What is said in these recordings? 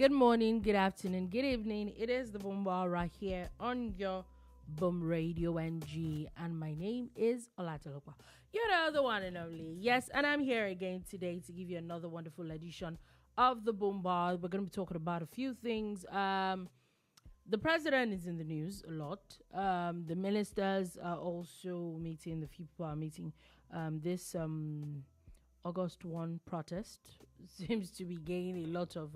Good morning, good afternoon, good evening. It is the Boom Bar right here on your Boom Radio NG, and my name is Olatolopa. You know, the one and only. Yes, and I'm here again today to give you another wonderful edition of the Boom Bar. We're going to be talking about a few things. The president is in the news a lot. The ministers are also meeting. The people are meeting. This August 1 protest seems to be gaining a lot of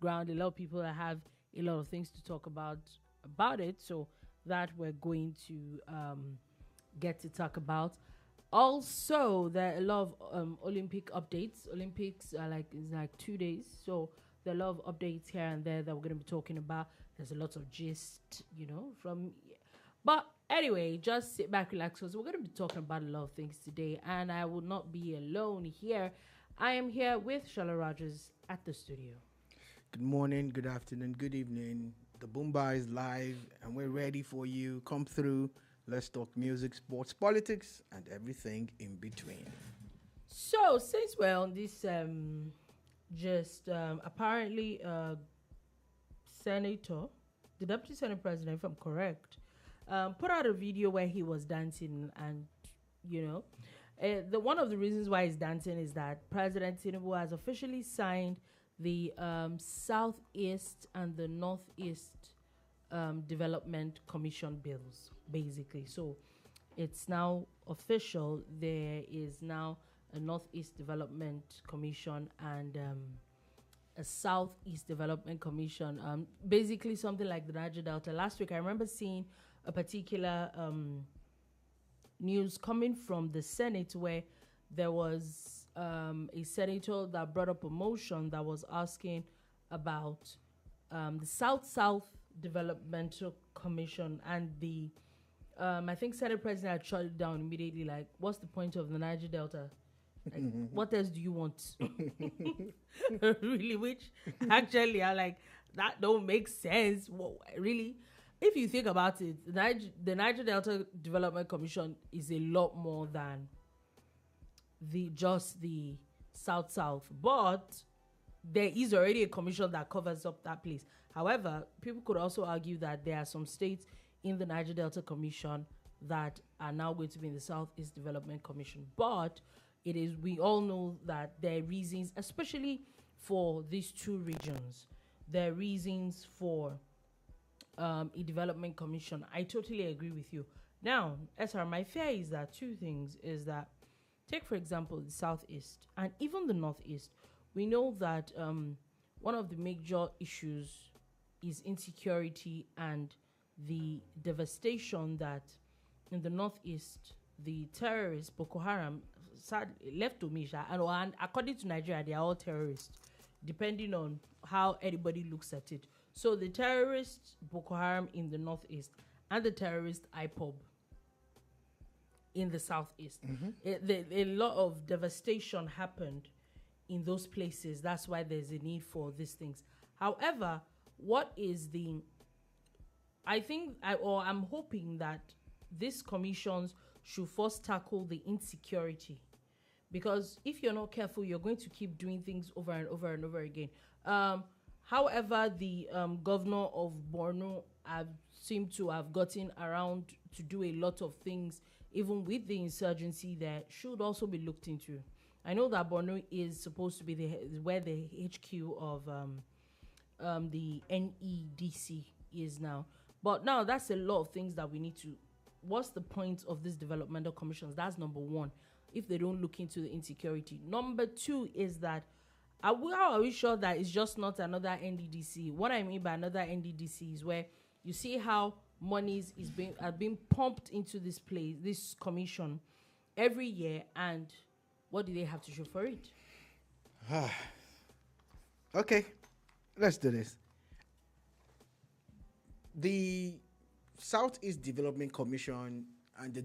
ground. A lot of people that have a lot of things to talk about it. So that we're going to get to talk about. Also, there are a lot of Olympic updates. Olympics are like 2 days. So there are a lot of updates here and there that we're going to be talking about. There's a lot of gist, from... But anyway, just sit back, relax, because we're going to be talking about a lot of things today. And I will not be alone here. I am here with Shala Rogers at the studio. Good morning, good afternoon, good evening. The Boom Bar is live, and we're ready for you. Come through. Let's talk music, sports, politics, and everything in between. So, since we're on this, apparently, Senator, the Deputy Senate President, if I'm correct, put out a video where he was dancing, and one of the reasons why he's dancing is that President Tinubu has officially signed the Southeast and the Northeast Development Commission bills, basically. So it's now official. There is now a Northeast Development Commission and a Southeast Development Commission, basically something like the Niger Delta. Last week, I remember seeing a particular news coming from the Senate where there was a senator that brought up a motion that was asking about the South-South Developmental Commission, and the I think Senate President had shut it down immediately. Like, what's the point of the Niger Delta? Like, what else do you want? Really, which actually are like, that don't make sense. Whoa, really? If you think about it, the Niger Delta Development Commission is a lot more than just the South-South. But there is already a commission that covers up that place. However, people could also argue that there are some states in the Niger Delta Commission that are now going to be in the Southeast Development Commission. But we all know that there are reasons, especially for these two regions, there are reasons for a development commission. I totally agree with you. Now, SR, my fear is that two things is that, take for example the Southeast and even the Northeast. We know that one of the major issues is insecurity and the devastation that in the Northeast the terrorists, Boko Haram, left to me, and according to Nigeria, they are all terrorists, depending on how anybody looks at it. So the terrorists, Boko Haram in the Northeast, and the terrorist IPOB in the Southeast. A lot of devastation happened in those places. That's why there's a need for these things. However, I'm hoping that these commissions should first tackle the insecurity. Because if you're not careful, you're going to keep doing things over and over and over again. However, the governor of Borno seemed to have gotten around to do a lot of things, even with the insurgency, that should also be looked into. I know that Borno is supposed to be where the HQ of the NEDC is now. But now that's a lot of things that we need to... What's the point of these developmental commissions? That's number one, if they don't look into the insecurity. Number two is that, how are we sure that it's just not another NDDC? What I mean by another NDDC is where you see how monies are being pumped into this commission every year, and what do they have to show for it? Okay, let's do this. The Southeast Development Commission and the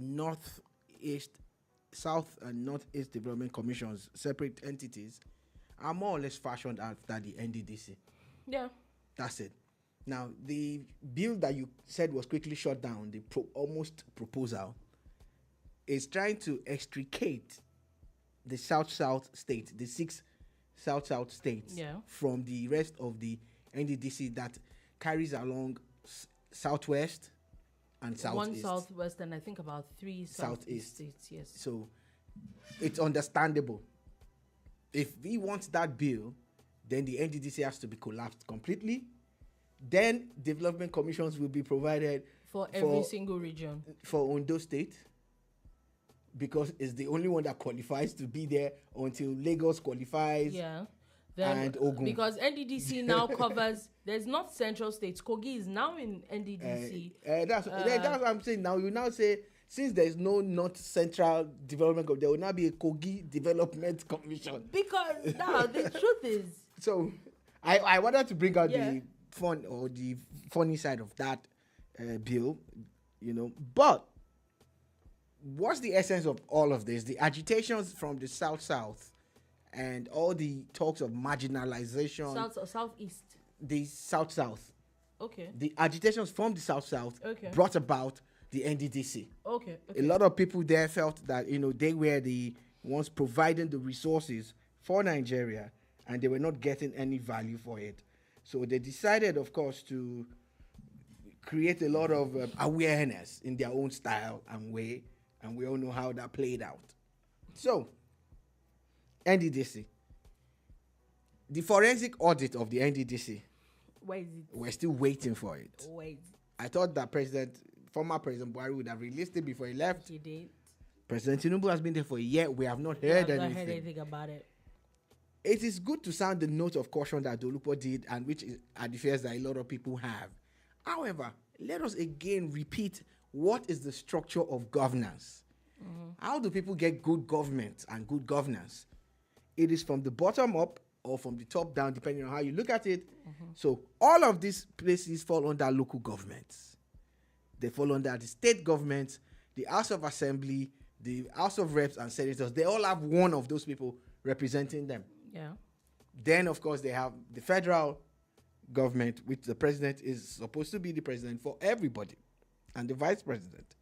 South and Northeast Development Commissions, separate entities, are more or less fashioned after the NDDC. Yeah. That's it. Now, the bill that you said was quickly shut down, the almost proposal, is trying to extricate the South-South states, the 6 South-South states, from the rest of the NDDC that carries along southwest and southeast. One southwest and I think about 3 southeast states. Yes. So it's understandable. If we want that bill, then the NDDC has to be collapsed completely. Then development commissions will be provided for every single region. For Ondo State, because it's the only one that qualifies to be there until Lagos qualifies. Yeah. Then, and Ogun. Because NDDC now covers, there's not central states. Kogi is now in NDDC. That's what I'm saying. Now you now say, since there's no North Central Development, there will now be a Kogi Development Commission. Because now the truth is. So I wanted to bring out the fun or the funny side of that bill, but what's the essence of all of this? The agitations from the South and all the talks of marginalization. South or Southeast? The South. Okay. The agitations from the South brought about the NDDC. Okay. A lot of people there felt that, they were the ones providing the resources for Nigeria and they were not getting any value for it. So they decided, of course, to create a lot of awareness in their own style and way, and we all know how that played out. So, NDDC. The forensic audit of the NDDC. Where is it? We're still waiting for it. Wait. I thought that former President Buhari would have released it before he left. He did. President Tinubu has been there for a year. We have not heard anything. Not heard anything about it. It is good to sound the note of caution that Dolupo did, and which are the fears that a lot of people have. However, let us again repeat, what is the structure of governance? How do people get good government and good governance? It is from the bottom up or from the top down, depending on how you look at it. So all of these places fall under local governments. They fall under the state governments, the House of Assembly, the House of Reps and Senators. They all have one of those people representing them. Yeah. Then, of course, they have the federal government, which the president is supposed to be the president for everybody, and the vice president.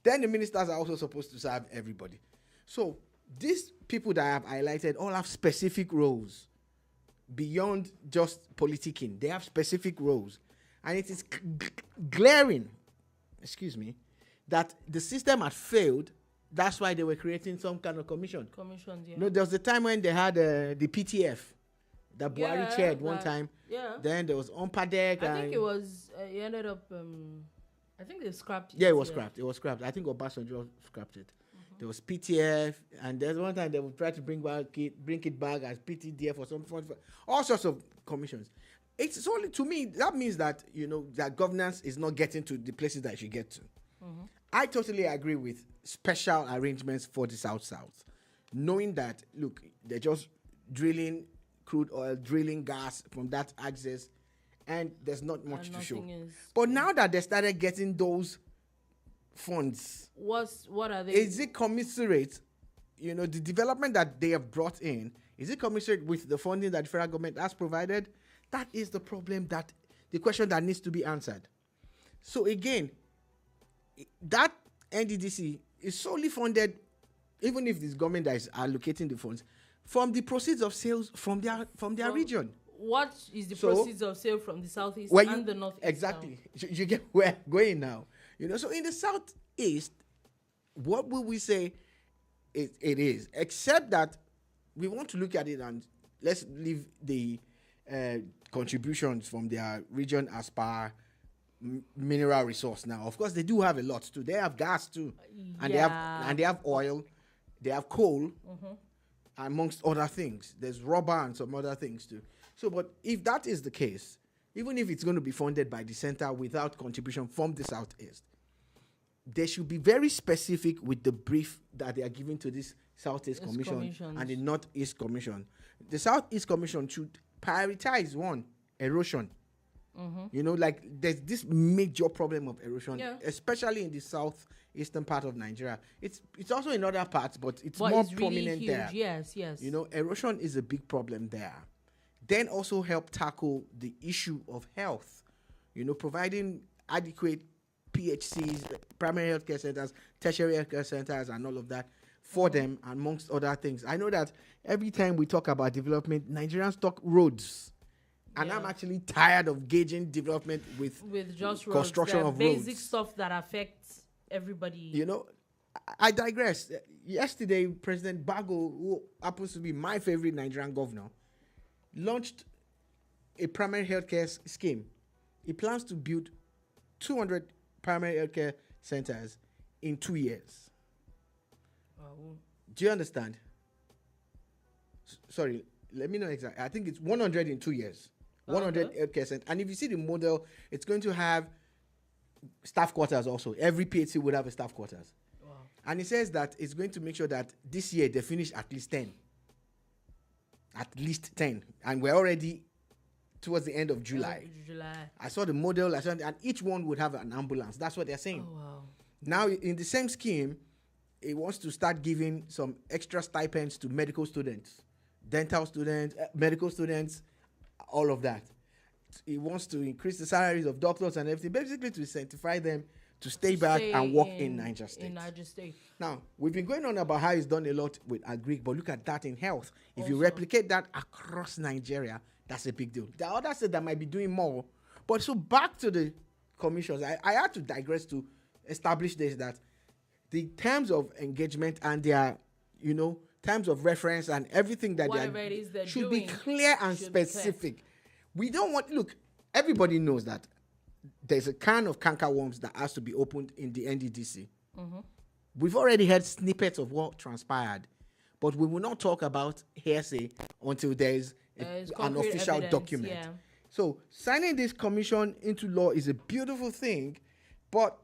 Then the ministers are also supposed to serve everybody. So these people that I have highlighted all have specific roles beyond just politicking. They have specific roles. And it is glaring, that the system had failed. That's why they were creating some kind of commission. Commissions, yeah. There was the time when they had the PTF that Buhari chaired one time. Yeah. Then there was Ompadek. I think it was, it ended up, I think they scrapped it. Yeah, it was scrapped. It was scrapped. I think Obasanjo scrapped it. There was PTF, and there's one time they would try to bring it back as PTDF or something. All sorts of commissions. It's only, to me, that means that, that governance is not getting to the places that it should get to. I totally agree with special arrangements for the South, knowing that, look, they're just drilling crude oil, drilling gas from that access, and there's not much to show. But now that they started getting those funds, what are they? Is it commensurate? The development that they have brought in, is it commensurate with the funding that the federal government has provided? That is the problem, the question that needs to be answered. So again, that NDDC is solely funded, even if this government that is allocating the funds, from the proceeds of sales from their region. What is the proceeds of sale from the Southeast and the Northeast? Exactly. You get where I'm going now. So in the Southeast, what will we say it is? Except that we want to look at it and let's leave the contributions from their region as per mineral resource now. Of course, they do have a lot too. They have gas too, and they have oil, they have coal, amongst other things. There's rubber and some other things too. So, but if that is the case, even if it's going to be funded by the center without contribution from the Southeast, they should be very specific with the brief that they are giving to this Southeast Commission and the Northeast Commission. The Southeast Commission should prioritize erosion. Like there's this major problem of erosion, especially in the southeastern part of Nigeria. It's also in other parts, but it's more prominent really there. Yes. Erosion is a big problem there. Then also help tackle the issue of health. Providing adequate PHCs, primary healthcare centers, tertiary healthcare centers, and all of that for them, amongst other things. I know that every time we talk about development, Nigerians talk roads. And I'm actually tired of gauging development with just construction roads, of basic roads. stuff that affects everybody. You know, I digress. Yesterday, President Bago, who happens to be my favorite Nigerian governor, launched a primary healthcare scheme. He plans to build 200 primary healthcare centers in 2 years. Wow. Do you understand? Sorry, let me know exactly. I think it's 100 in 2 years. 100 healthcare centers. And if you see the model, it's going to have staff quarters also. Every PHC would have a staff quarters. Wow. And he says that it's going to make sure that this year they finish at least 10. At least 10. And we're already towards the end of July. I saw the model, and each one would have an ambulance. That's what they're saying. Oh, wow. Now, in the same scheme, it wants to start giving some extra stipends to medical students, dental students, medical students, all of that. It wants to increase the salaries of doctors and everything, basically to incentivize them to stay back and work in Niger State. Now, we've been going on about how he's done a lot with agri, but look at that in health. If you replicate that across Nigeria, that's a big deal. There are others that might be doing more. But so back to the commissions, I had to digress to establish this, that the terms of engagement and their, terms of reference and everything that they should be clear and specific. We don't want, look, everybody knows that there's a can of canker worms that has to be opened in the NDDC. Mm-hmm. We've already heard snippets of what transpired, but we will not talk about hearsay until there's an official evidence, document. Yeah. So signing this commission into law is a beautiful thing, but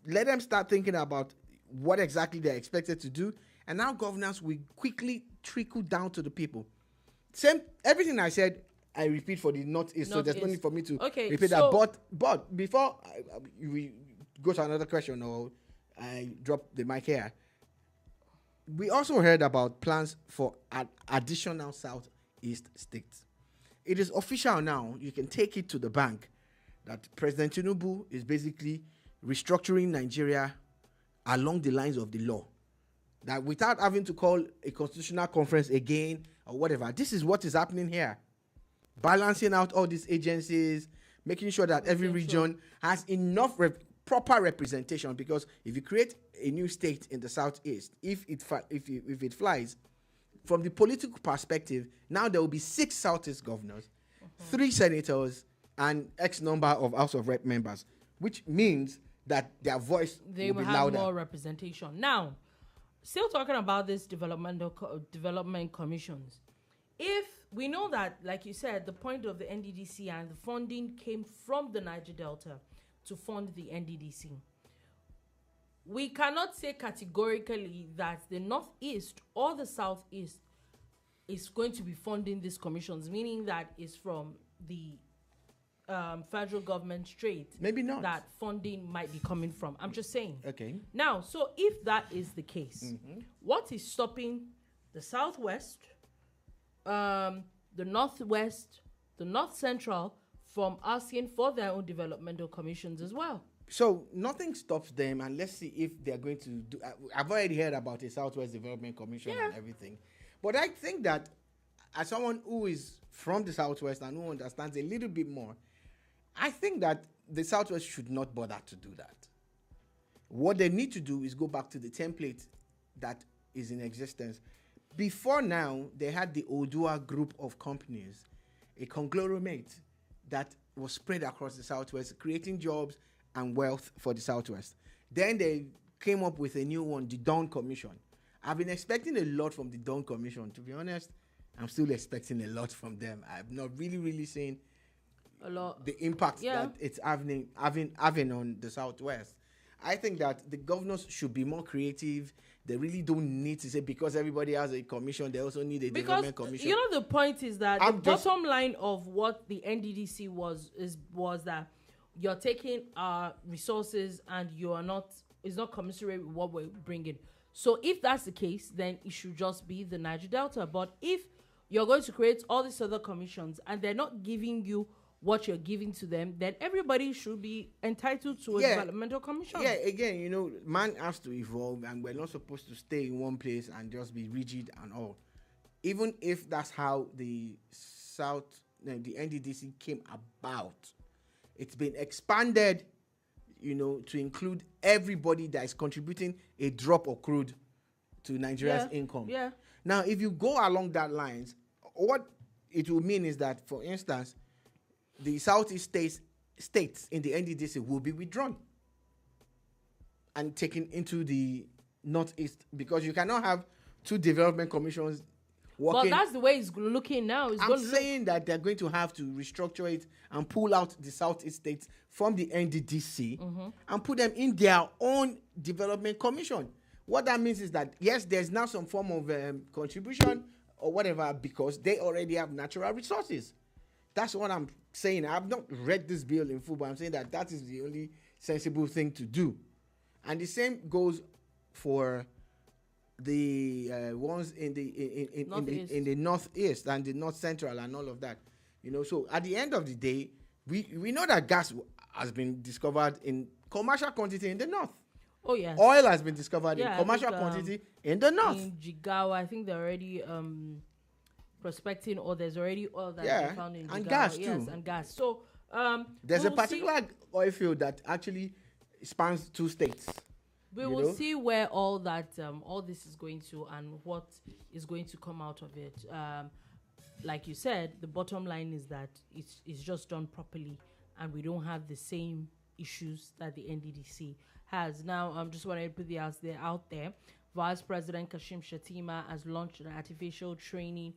let them start thinking about what exactly they're expected to do, and now governance will quickly trickle down to the people. Everything I said, I repeat for the Northeast, so there's no need for me to repeat that. But before we go to another question or I drop the mic here, we also heard about plans for an additional Southeast states. It is official now. You can take it to the bank that President Tinubu is basically restructuring Nigeria along the lines of the law. That without having to call a constitutional conference again or whatever, this is what is happening here. Balancing out all these agencies, making sure that every region has enough proper representation, because if you create a new state in the Southeast, if it flies, from the political perspective, now there will be 6 Southeast governors, 3 senators, and X number of House of Rep members, which means that their voice will be louder. They will have more representation. Now, still talking about this development commissions. If we know that, like you said, the point of the NDDC and the funding came from the Niger Delta to fund the NDDC, we cannot say categorically that the Northeast or the Southeast is going to be funding these commissions, meaning that it's from the federal government straight. Maybe not. That funding might be coming from. I'm just saying. Okay. Now, so if that is the case, what is stopping the Southwest, the Northwest, the North Central from asking for their own developmental commissions as well? So nothing stops them, and let's see if they're going to do. I've already heard about a Southwest Development Commission and everything, but I think that as someone who is from the Southwest and who understands a little bit more, I think that the Southwest should not bother to do that. What they need to do is go back to the template that is in existence. Before now, they had the Odua group of companies, a conglomerate that was spread across the Southwest, creating jobs and wealth for the Southwest. Then they came up with a new one, the Dawn Commission. I've been expecting a lot from the Dawn Commission. To be honest, I'm still expecting a lot from them. I've not really seen a lot the impact that it's having on the Southwest. I think that the governors should be more creative. They really don't need to say because everybody has a commission, they also need a development commission. You know, the point is that the bottom line of what the NDDC was that you're taking our resources and it's not commensurate with what we're bringing. So if that's the case, then it should just be the Niger Delta. But if you're going to create all these other commissions and they're not giving you what you're giving to them, then everybody should be entitled to a developmental commission. Yeah, again, man has to evolve, and we're not supposed to stay in one place and just be rigid and all. Even if that's how the the NDDC came about. It's been expanded, to include everybody that is contributing a drop of crude to Nigeria's income. Yeah. Now, if you go along that lines, what it will mean is that, for instance, the Southeast states in the NDDC will be withdrawn and taken into the Northeast, because you cannot have two development commissions working. But that's the way it's looking now. I'm saying that they're going to have to restructure it and pull out the Southeast states from the NDDC and put them in their own development commission. What that means is that, yes, there's now some form of contribution or whatever, because they already have natural resources. That's what I'm saying. I've not read this bill in full, but I'm saying that is the only sensible thing to do. And the same goes for the ones in the Northeast and the North Central and all of that. So at the end of the day, we know that gas has been discovered in commercial quantity in the North. Oh, yes. Oil has been discovered in commercial quantity in the North. In Jigawa, I think they're already prospecting, or there's already oil that's been found in Jigawa. And gas too. Yes, and gas. So there's a particular oil field that actually spans 2 states. We will see where all this is going to and what is going to come out of it. Like you said, the bottom line is that it's just done properly, and we don't have the same issues that the NDDC has. Now, I'm just wanting to put the out there. Vice President Kashim Shettima has launched an artificial training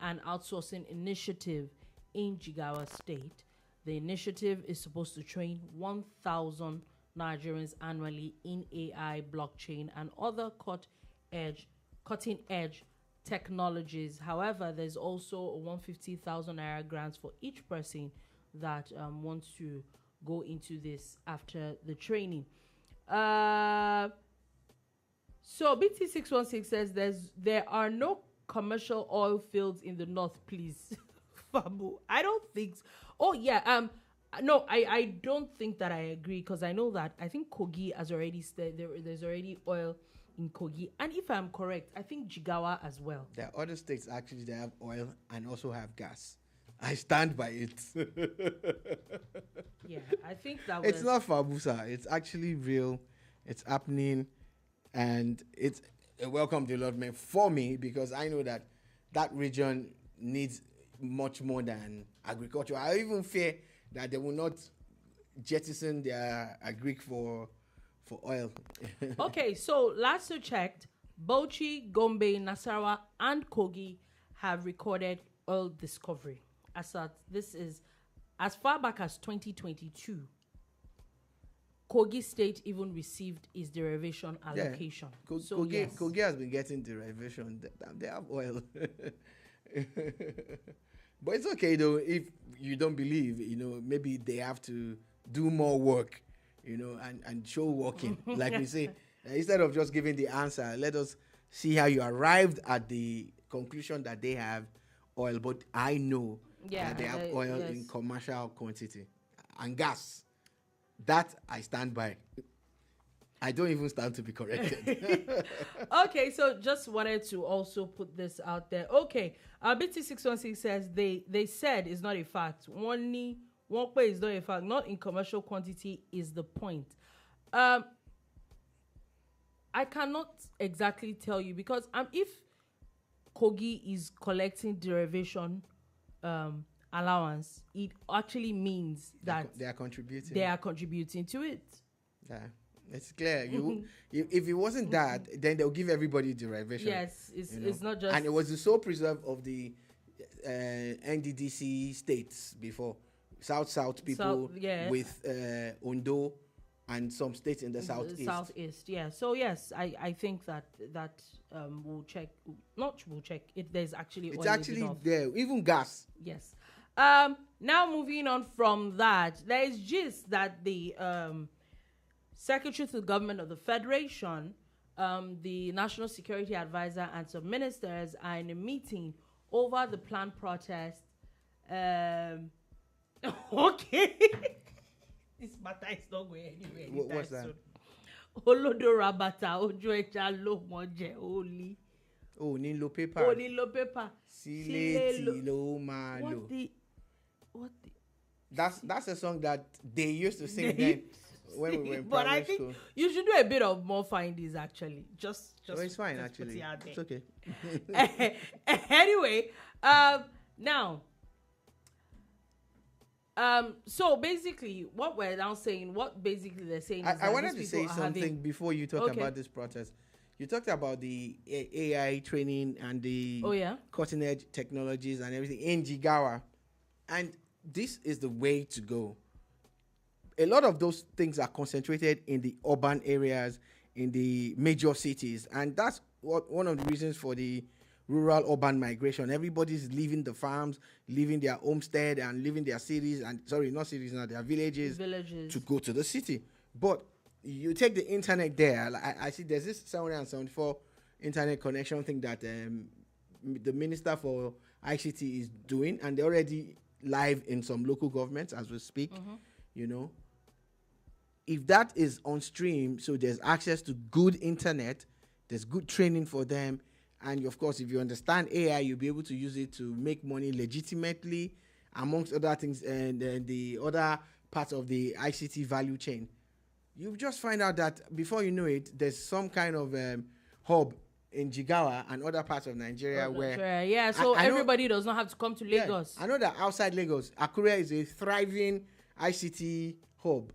and outsourcing initiative in Jigawa State. The initiative is supposed to train 1,000 Nigerians annually in AI, blockchain, and other cutting-edge technologies. However, there's also a 150,000 naira grant for each person that wants to go into this after the training. So BT616 says there are no commercial oil fields in the North, please. Fabu, I don't think so. Oh yeah, no, I don't think that I agree, because I know that I think Kogi has already said there's already oil in Kogi, and if I'm correct, I think Jigawa as well. There are other states actually that have oil and also have gas. I stand by it. Yeah, I think that it's not Fabusa. It's actually real. It's happening, and it's a welcome development for me, because I know that region needs much more than agriculture. I even fear that they will not jettison their agric for oil. Okay, so last I checked, Bauchi, Gombe, Nasarawa, and Kogi have recorded oil discovery. This is as far back as 2022. Kogi State even received its derivation allocation. Kogi has been getting derivation. They have oil. But it's okay though, if you don't believe, maybe they have to do more work, and show working. Like we say, instead of just giving the answer, let us see how you arrived at the conclusion that they have oil. But I know that they have oil in commercial quantity and gas. That I stand by. I don't even stand to be corrected. Okay, so just wanted to also put this out there. Okay, BT616 says they said it's not a fact. One way is not a fact. Not in commercial quantity is the point. I cannot exactly tell you, because if Kogi is collecting derivation allowance, it actually means that they are contributing. They are contributing to it. Yeah. It's clear. If it wasn't that, then they'll give everybody derivation. Yes, it's not just. And it was the sole preserve of the NDDC states before. South people with Ondo and some states in the southeast. Southeast, yeah. So yes, I think that we'll check. Not we'll check. There's actually it's actually there. Even gas. Yes. Now moving on from that, there is gist that the Secretary to the Government of the Federation, the National Security Advisor, and some ministers are in a meeting over the planned protest. Okay. This matter is not going anywhere. What's that? Olodo rabata ojo eja lo moje oli. Oh, nilo paper. Oh, nilo paper. Sileti lo malo. What? That's a song that they used to sing then when we were in But I primary think school. you should do a bit of more findings actually. Just Oh, it's fine just put actually. it out there. It's okay. Anyway, now, so basically, what we're now saying, what basically they're saying is I that wanted to these say people are something having, before you talk Okay. about this protest. You talked about the AI training and the Oh, yeah? cutting edge technologies and everything in Jigawa. And this is the way to go. A lot of those things are concentrated in the urban areas, in the major cities. And that's one of the reasons for the rural urban migration. Everybody's leaving the farms, leaving their homestead and leaving their cities, and sorry, not cities now, their villages to go to the city. But you take the internet there, like I see there's this 774 internet connection thing that the Minister for ICT is doing, and they're already live in some local governments as we speak. You know, if that is on stream, so there's access to good internet, there's good training for them, and of course, if you understand AI, you'll be able to use it to make money legitimately, amongst other things, and then the other parts of the ICT value chain. You just find out that before you know it, there's some kind of hub in Jigawa and other parts of Nigeria where yeah, so I know- everybody does not have to come to yeah, Lagos. I know that outside Lagos, Akure is a thriving ICT hub,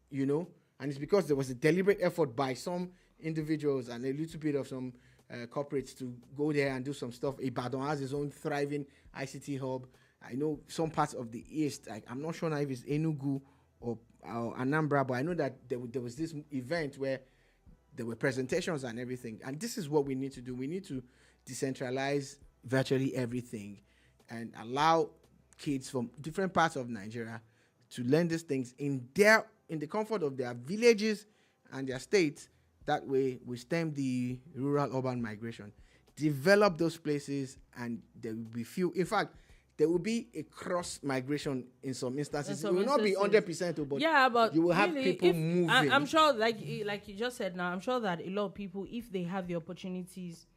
you know, and it's because there was a deliberate effort by some individuals and a little bit of some corporates to go there and do some stuff. Ibadan has its own thriving ICT hub. I know some parts of the east, I'm not sure now if it's Enugu or Anambra, but I know that there was this event where there were presentations and everything. And this is what we need to do. We need to decentralize virtually everything and allow kids from different parts of Nigeria to learn these things in the comfort of their villages and their states. That way we stem the rural urban migration, develop those places, and there will be few. In fact, there will be a cross migration in some instances. It will not be 100%, but yeah, but you will have really, people moving. I'm sure, like you just said now, I'm sure that a lot of people, if they have the opportunities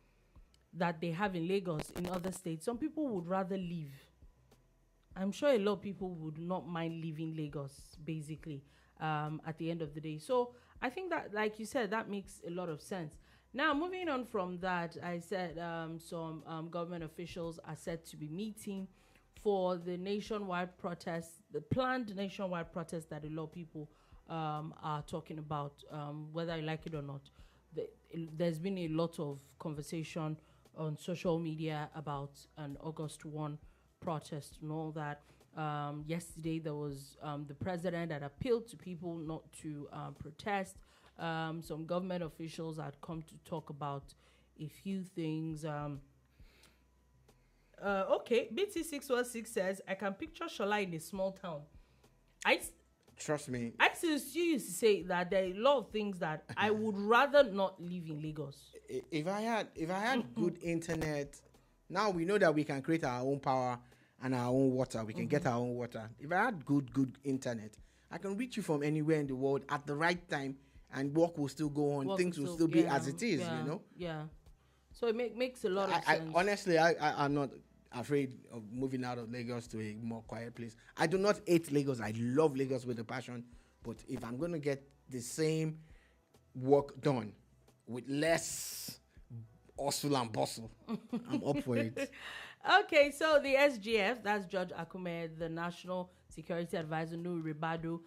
that they have in Lagos, in other states, some people would rather leave. I'm sure a lot of people would not mind leaving Lagos, basically, at the end of the day. So I think that, like you said, that makes a lot of sense. Now, moving on from that, I said some government officials are said to be meeting for the nationwide protest, the planned nationwide protest that a lot of people are talking about, whether you like it or not. There's been a lot of conversation on social media about an August 1 protest and all that. Yesterday, there was the president that appealed to people not to protest. Some government officials had come to talk about a few things. Okay, BT616 says, I can picture Shola in a small town. Trust me. I still used to say that there are a lot of things that I would rather not live in Lagos. If I had good internet, now we know that we can create our own power and our own water. We can get our own water. If I had good internet, I can reach you from anywhere in the world at the right time, and work will still go on. Things will still be as it is, you know? Yeah. So it makes a lot of sense. Honestly, I'm not afraid of moving out of Lagos to a more quiet place. I do not hate Lagos. I love Lagos with a passion. But if I'm going to get the same work done with less hustle and bustle, I'm up for it. Okay, so the SGF, that's Judge Akume, the National Security Advisor, Nuri Ribadu,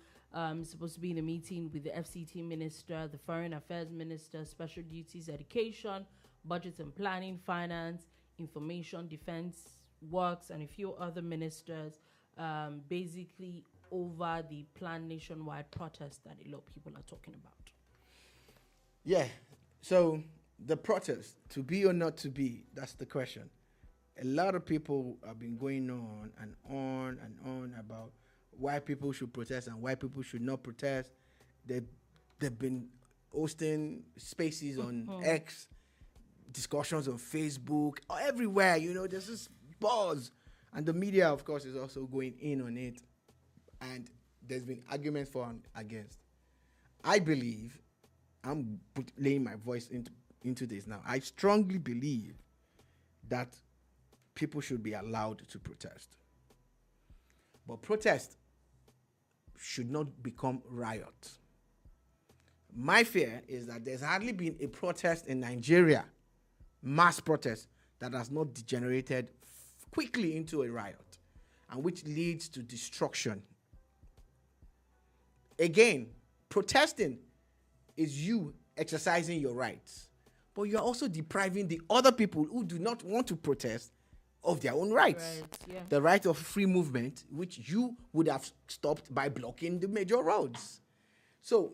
is supposed to be in a meeting with the FCT Minister, the Foreign Affairs Minister, Special Duties, Education, Budget and Planning, Finance, Information, Defense, Works, and a few other ministers, basically over the planned nationwide protest that a lot of people are talking about. Yeah, so the protest, to be or not to be, that's the question. A lot of people have been going on and on and on about why people should protest and why people should not protest. They've been hosting spaces on X, discussions on Facebook, everywhere, you know, there's this buzz. And the media, of course, is also going in on it. And there's been arguments for and against. I believe, I'm laying my voice into this now, I strongly believe that people should be allowed to protest. But protest should not become riot. My fear is that there's hardly been a protest in Nigeria, mass protest, that has not degenerated quickly into a riot, and which leads to destruction. Again, protesting is you exercising your rights, but you're also depriving the other people who do not want to protest of their own rights. Right, yeah. The right of free movement, which you would have stopped by blocking the major roads. So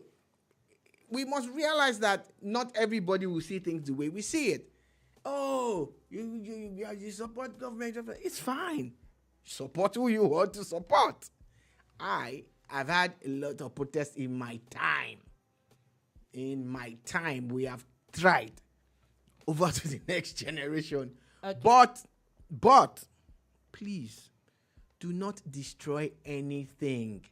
we must realize that not everybody will see things the way we see it. Oh, you support government. It's fine. Support who you want to support. I've had a lot of protests in my time. In my time, we have tried over to the next generation. Okay. But, please, do not destroy anything.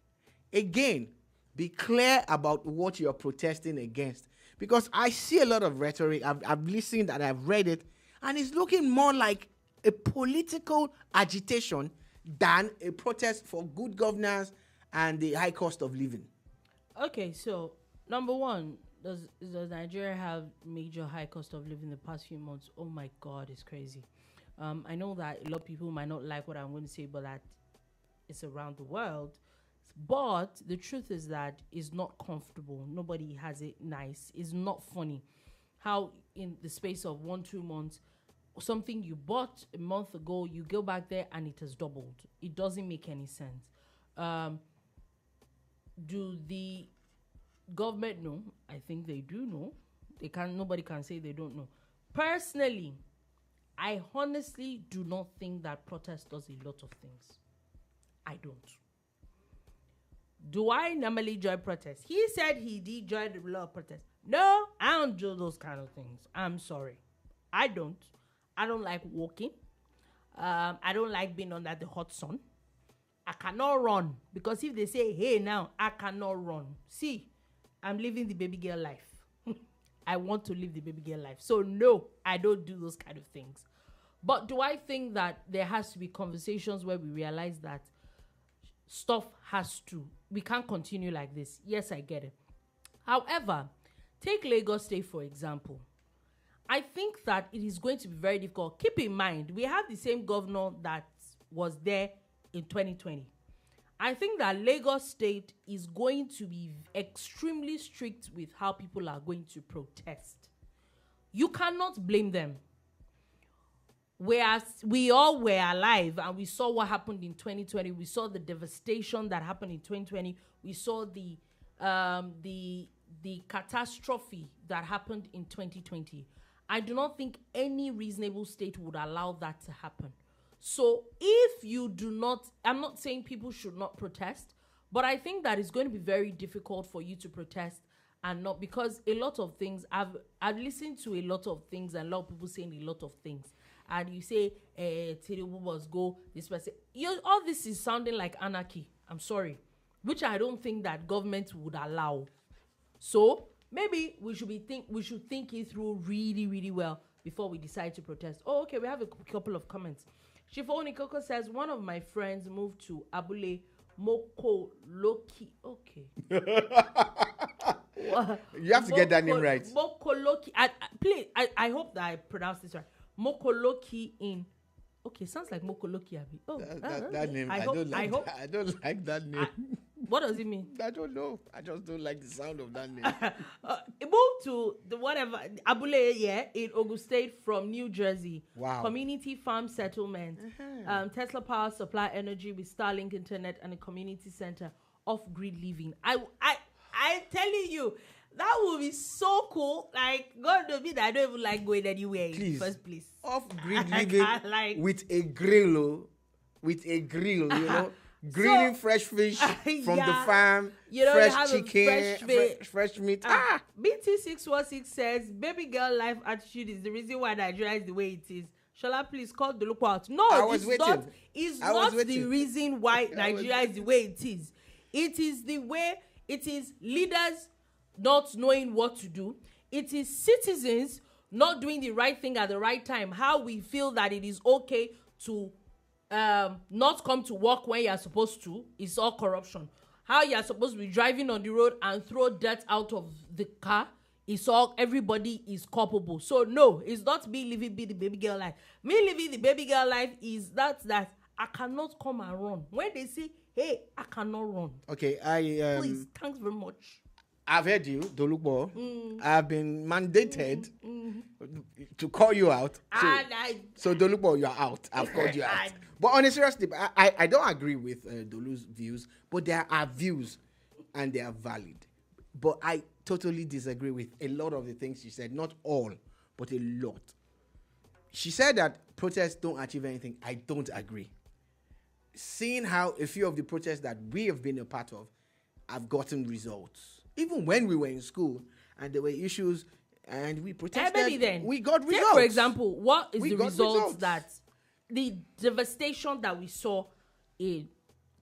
Again, be clear about what you're protesting against. Because I see a lot of rhetoric. I've listened and I've read it. And it's looking more like a political agitation than a protest for good governance and the high cost of living. Okay, so number one, does Nigeria have major high cost of living in the past few months? Oh my God, it's crazy. I know that a lot of people might not like what I'm going to say, but that it's around the world. But the truth is that it's not comfortable. Nobody has it nice. It's not funny how in the space of 1-2 months, something you bought a month ago, you go back there and it has doubled. It doesn't make any sense. Do the government know? I think they do know. Nobody can say they don't know. Personally, I honestly do not think that protest does a lot of things. I don't. Do I normally join protests? He said he did join a lot of protests. No, I don't do those kind of things. I'm sorry. I don't. I don't like walking. I don't like being under the hot sun. I cannot run. Because if they say, hey, now, I cannot run. See, I'm living the baby girl life. I want to live the baby girl life. So, no, I don't do those kind of things. But do I think that there has to be conversations where we realize that we can't continue like this? Yes, I get it. However, take Lagos State, for example. I think that it is going to be very difficult. Keep in mind, we have the same governor that was there in 2020. I think that Lagos State is going to be extremely strict with how people are going to protest. You cannot blame them. Whereas we all were alive and we saw what happened in 2020. We saw the devastation that happened in 2020. We saw the catastrophe that happened in 2020. I do not think any reasonable state would allow that to happen. So if you do not, I'm not saying people should not protest, but I think that it's going to be very difficult for you to protest and not, because a lot of things, I've listened to a lot of things and a lot of people saying a lot of things. And you say, Tinubu must go, this person. All this is sounding like anarchy. I'm sorry. Which I don't think that government would allow. So maybe we should think it through really, really well before we decide to protest. Oh, okay, we have a couple of comments. Shifoni Coco says, one of my friends moved to Abule Mokoloki. Okay. You have to get that name right. Mokoloki. Please, I hope that I pronounced this right. Mokoloki in. Okay, sounds like Mokoloki. Oh, that name. I don't like that name. What does it mean? I don't know. I just don't like the sound of that name. It moved to the whatever Abule, in Ogun State from New Jersey. Wow. Community farm settlement. Tesla Power supply energy with Starlink internet and a community center. Off-grid living. I'm telling you, that would be so cool. Like, God knows that I don't even like going anywhere. Please. First place. Off-grid living with a grill, you know. Grilling fresh fish from the farm, fresh chicken, fresh meat. BT616 says, baby girl life attitude is the reason why Nigeria is the way it is. Shola, please call the lookout. No, it's not the reason why Nigeria is the way it is. It is the way it is leaders not knowing what to do. It is citizens not doing the right thing at the right time. How we feel that it is okay to not come to work when you are supposed to is all corruption. How you are supposed to be driving on the road and throw dirt out of the car is all, everybody is culpable. So no, it's not me living the baby girl life. Me living the baby girl life is that I cannot come and run. When they say, hey, I cannot run. Okay, please, thanks very much. I've heard you, Dolupo. I've been mandated to call you out. So Dolupo, you're out. I've called you out. But on a serious tip, I don't agree with Dolu's views, but there are views and they are valid. But I totally disagree with a lot of the things she said. Not all, but a lot. She said that protests don't achieve anything. I don't agree. Seeing how a few of the protests that we have been a part of have gotten results. Even when we were in school and there were issues and we protested, we got results. Take for example, what is the results that the devastation that we saw in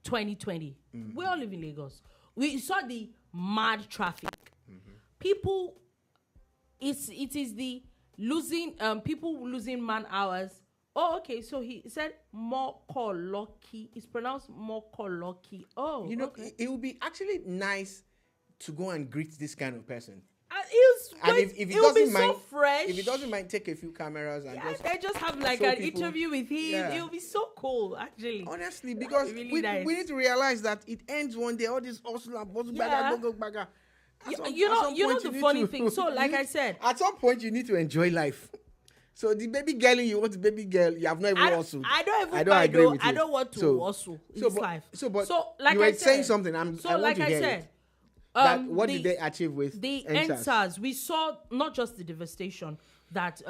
2020? We all live in Lagos. We saw the mad traffic. People, it is the losing, people losing man hours. Oh, okay. So he said more lucky. It's pronounced more lucky. Oh, you know, okay. It would be actually nice to go and greet this kind of person. If it doesn't mind, so fresh. If it doesn't mind, take a few cameras and just have like an interview with him. Yeah. It'll be so cool, actually. Honestly, because really nice. We need to realize that it ends one day. All this hustle and bustle, bagger. You know the funny thing. So, like I said, at some point you need to enjoy life. So the baby girl you want the baby girl, you have not even hustled. I don't want to hustle. It's life. So like you were saying something. I want to hear it. What did they achieve with the NSAS? We saw not just the devastation that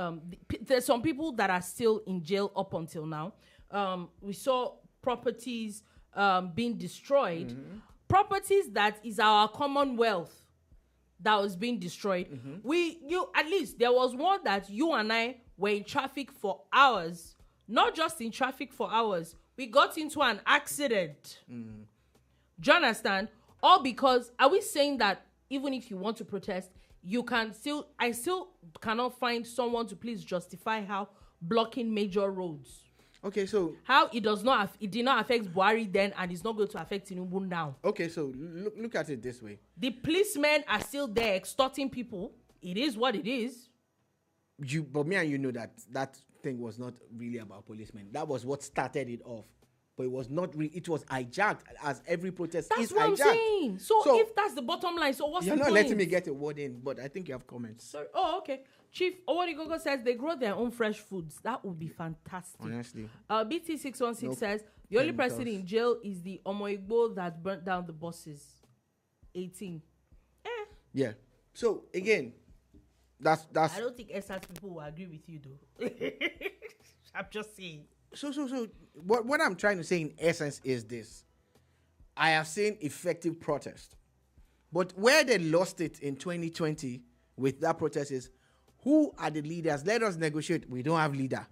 there's some people that are still in jail up until now. We saw properties being destroyed, properties that is our commonwealth that was being destroyed. At least there was one that you and I were in traffic for hours, not just in traffic for hours. We got into an accident. Do you understand? All because, are we saying that even if you want to protest, I still cannot find someone to please justify how blocking major roads. Okay, so how it did not affect Buhari then and it's not going to affect Tinubu now. Okay, so look at it this way. The policemen are still there extorting people. It is what it is. But me and you know that thing was not really about policemen. That was what started it off. But it was not really, it was hijacked as every protest is hijacked. That's what I'm saying. So if that's the bottom line, so what's the point? You're not letting me get a word in, but I think you have comments. Sorry. Oh, okay. Chief Owodigogo says they grow their own fresh foods. That would be fantastic. Honestly. BT616 says the only person in jail is the Omoigbo that burnt down the buses. 18. Yeah. So again, that's I don't think SAT people will agree with you though. I'm just saying. So what I'm trying to say in essence is this. I have seen effective protest. But where they lost it in 2020 with that protest is, who are the leaders? Let us negotiate. We don't have leader.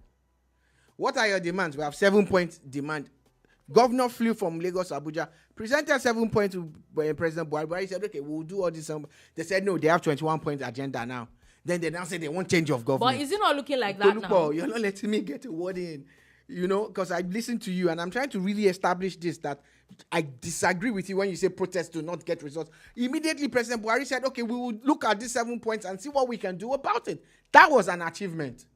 What are your demands? We have 7-point demand. Governor flew from Lagos to Abuja, presented 7 points to President Buhari. Buhari said, okay, we'll do all this. They said, no, they have 21-point agenda now. Then they now say they want change of government. But is it not looking like that now? You're not letting me get a word in. You know, because I listen to you and I'm trying to really establish this, that I disagree with you when you say protests do not get results. Immediately, President Buhari said, okay, we will look at these 7 points and see what we can do about it. That was an achievement.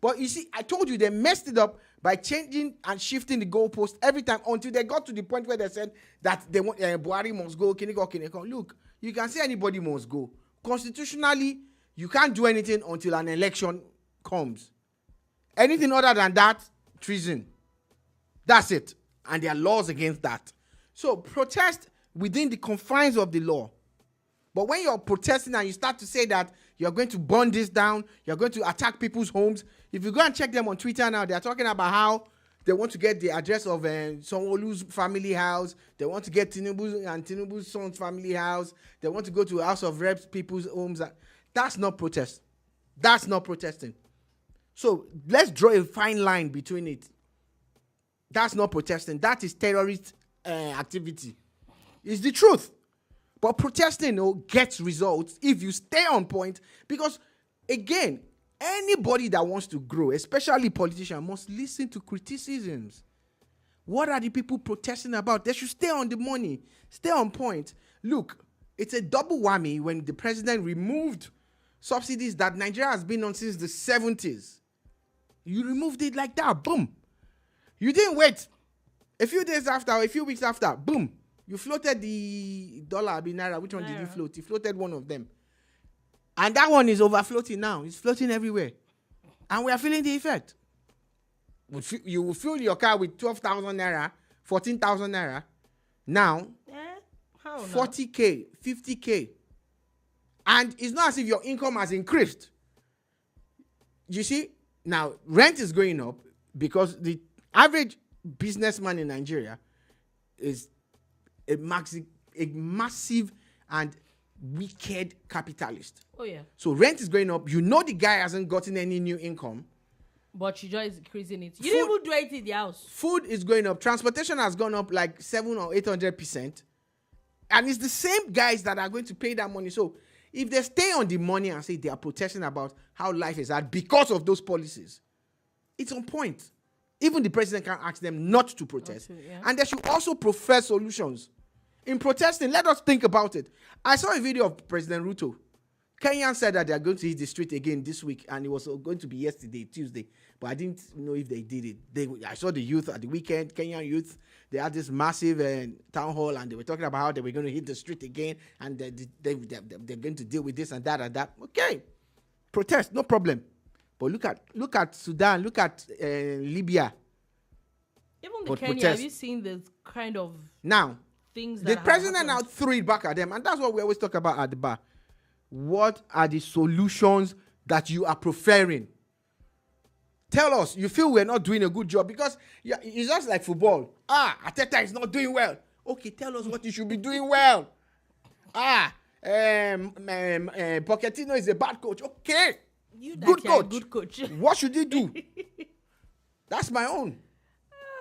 But you see, I told you they messed it up by changing and shifting the goalpost every time until they got to the point where they said that they want Buhari must go, Kiniko. Look, you can say anybody must go. Constitutionally, you can't do anything until an election comes. Anything other than that, treason. That's it. And there are laws against that. So protest within the confines of the law. But when you're protesting and you start to say that you're going to burn this down, you're going to attack people's homes, if you go and check them on Twitter now, they're talking about how they want to get the address of Sanwo-Olu's family house. They want to get Tinubu's son's family house. They want to go to House of Reps people's homes. That's not protest. That's not protesting. So let's draw a fine line between it. That's not protesting. That is terrorist activity. It's the truth. But protesting gets results if you stay on point. Because, again, anybody that wants to grow, especially politicians, must listen to criticisms. What are the people protesting about? They should stay on the money, stay on point. Look, it's a double whammy when the president removed subsidies that Nigeria has been on since the 70s. You removed it like that, boom. You didn't wait. A few days after, a few weeks after, boom. You floated the dollar, naira. Which one did you float? You floated one of them. And that one is overfloating now. It's floating everywhere. And we are feeling the effect. You will fill your car with 12,000 naira, 14,000 naira. Now, 40K, 50K. And it's not as if your income has increased. You see, now rent is going up because the average businessman in Nigeria is a massive and wicked capitalist. Oh, yeah. So rent is going up. You know the guy hasn't gotten any new income. But you just increasing it. You didn't even do it in the house. Food is going up. Transportation has gone up like 700 or 800%. And it's the same guys that are going to pay that money. So if they stay on the money and say they are protesting about how life is hard because of those policies, it's on point. Even the president can ask them not to protest. And they should also profess solutions. In protesting, let us think about it. I saw a video of President Ruto. Kenyans said that they are going to hit the street again this week, and it was going to be yesterday, Tuesday. But I didn't know if they did it. I saw the youth at the weekend, Kenyan youth. They had this massive town hall, and they were talking about how they were going to hit the street again, and they're going to deal with this and that and that. Okay, protest, no problem. But look at Sudan, look at Libya. Even the Kenya, protest. Have you seen the kind of things that the president now threw it back at them, and that's what we always talk about at the bar. What are the solutions that you are preferring? Tell us. You feel we're not doing a good job because it's just like football. Ateta is not doing well. Okay, tell us what you should be doing well. Pochettino is a bad coach. Okay, good coach. What should he do? That's my own.